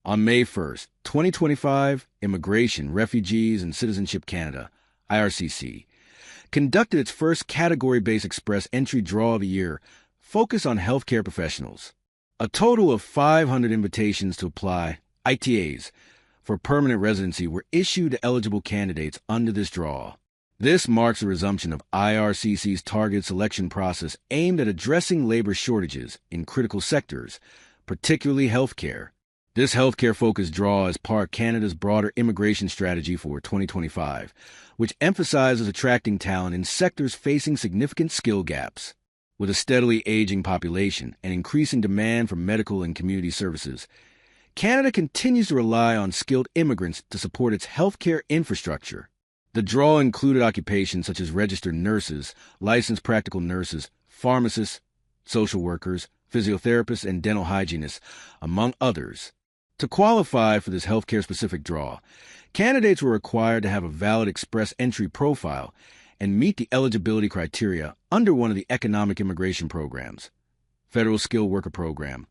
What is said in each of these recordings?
On May 1st, 2025, Immigration, Refugees, and Citizenship Canada, IRCC, conducted its first category-based express entry draw of the year, focused on healthcare professionals. A total of 500 invitations to apply, ITAs, for permanent residency were issued to eligible candidates under this draw. This marks a resumption of IRCC's targeted selection process aimed at addressing labor shortages in critical sectors, particularly healthcare. This healthcare-focused draw is part of Canada's broader immigration strategy for 2025, which emphasizes attracting talent in sectors facing significant skill gaps. With a steadily aging population and increasing demand for medical and community services, Canada continues to rely on skilled immigrants to support its healthcare infrastructure. The draw included occupations such as registered nurses, licensed practical nurses, pharmacists, social workers, physiotherapists, and dental hygienists, among others. To qualify for this healthcare-specific draw, candidates were required to have a valid express entry profile and meet the eligibility criteria under one of the economic immigration programs, Federal Skilled Worker Program,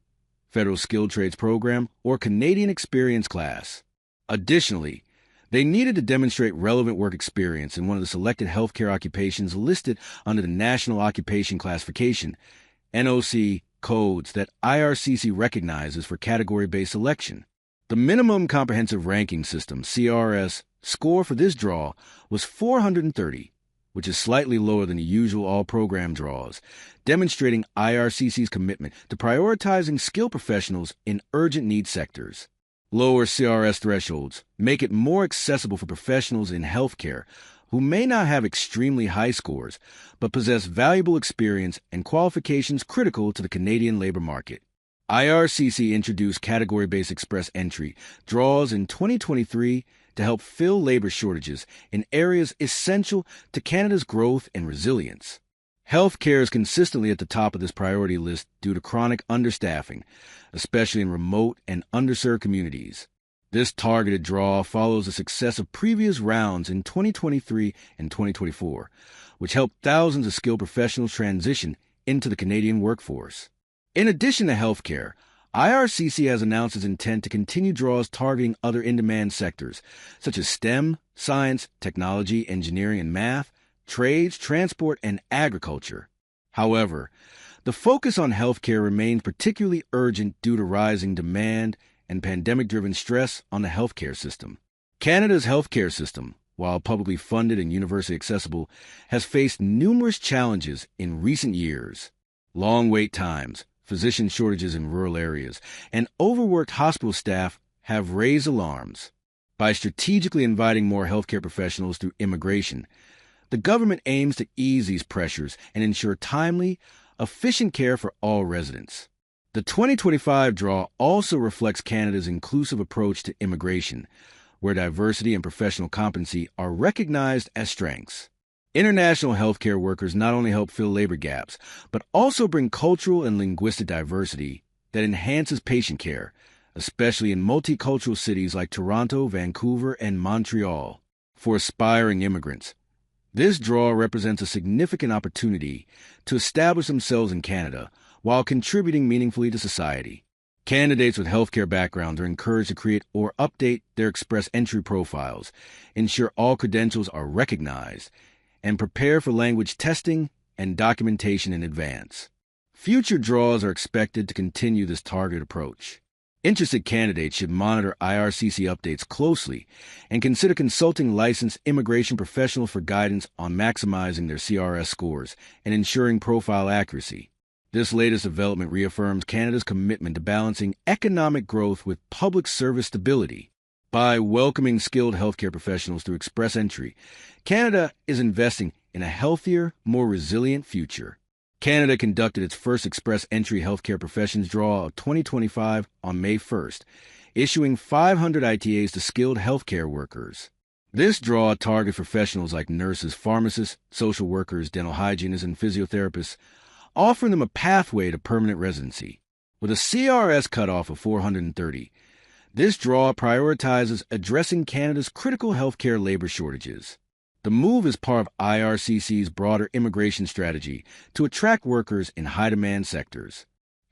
Federal Skilled Trades Program, or Canadian Experience Class. Additionally, they needed to demonstrate relevant work experience in one of the selected healthcare occupations listed under the National Occupation Classification, NOC, codes that IRCC recognizes for category-based selection. The Minimum Comprehensive Ranking System, CRS, score for this draw was 430, which is slightly lower than the usual all-program draws, demonstrating IRCC's commitment to prioritizing skilled professionals in urgent need sectors. Lower CRS thresholds make it more accessible for professionals in healthcare who may not have extremely high scores, but possess valuable experience and qualifications critical to the Canadian labor market. IRCC introduced category-based express entry draws in 2023 to help fill labor shortages in areas essential to Canada's growth and resilience. Healthcare is consistently at the top of this priority list due to chronic understaffing, especially in remote and underserved communities. This targeted draw follows the success of previous rounds in 2023 and 2024, which helped thousands of skilled professionals transition into the Canadian workforce. In addition to healthcare, IRCC has announced its intent to continue draws targeting other in-demand sectors, such as STEM, science, technology, engineering and math, trades, transport, and agriculture. However, the focus on healthcare remains particularly urgent due to rising demand and pandemic-driven stress on the healthcare system. Canada's healthcare system, while publicly funded and universally accessible, has faced numerous challenges in recent years. Long wait times, physician shortages in rural areas, and overworked hospital staff have raised alarms. By strategically inviting more healthcare professionals through immigration, the government aims to ease these pressures and ensure timely, efficient care for all residents. The 2025 draw also reflects Canada's inclusive approach to immigration, where diversity and professional competency are recognized as strengths. International healthcare workers not only help fill labor gaps, but also bring cultural and linguistic diversity that enhances patient care, especially in multicultural cities like Toronto, Vancouver, and Montreal. For aspiring immigrants, this draw represents a significant opportunity to establish themselves in Canada while contributing meaningfully to society. Candidates with healthcare backgrounds are encouraged to create or update their express entry profiles, ensure all credentials are recognized, and prepare for language testing and documentation in advance. Future draws are expected to continue this targeted approach. Interested candidates should monitor IRCC updates closely and consider consulting licensed immigration professionals for guidance on maximizing their CRS scores and ensuring profile accuracy. This latest development reaffirms Canada's commitment to balancing economic growth with public service stability. By welcoming skilled healthcare professionals through express entry, Canada is investing in a healthier, more resilient future. Canada conducted its first express entry healthcare professions draw of 2025 on May 1st, issuing 500 ITAs to skilled healthcare workers. This draw targets professionals like nurses, pharmacists, social workers, dental hygienists, and physiotherapists, offering them a pathway to permanent residency. With a CRS cutoff of 430, this draw prioritizes addressing Canada's critical healthcare labor shortages. The move is part of IRCC's broader immigration strategy to attract workers in high-demand sectors.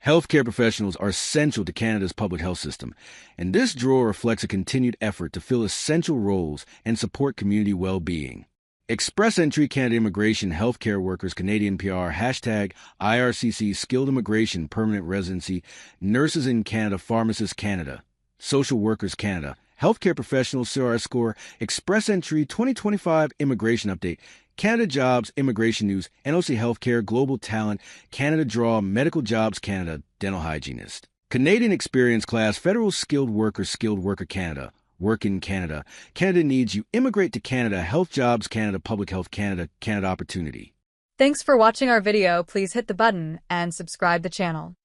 Healthcare professionals are essential to Canada's public health system, and this drawer reflects a continued effort to fill essential roles and support community well-being. Express Entry Canada Immigration Healthcare Workers Canadian PR hashtag IRCC Skilled Immigration Permanent Residency Nurses in Canada Pharmacists Canada Social Workers Canada Healthcare Professionals CR Score Express Entry 2025 Immigration Update Canada Jobs Immigration News NOC Healthcare Global Talent Canada Draw Medical Jobs Canada Dental Hygienist Canadian Experience Class Federal Skilled Worker Canada Work in Canada. Canada needs you. Immigrate to Canada. Health Jobs Canada. Public Health Canada. Canada Opportunity. Thanks for watching our video. Please hit the button and subscribe the channel.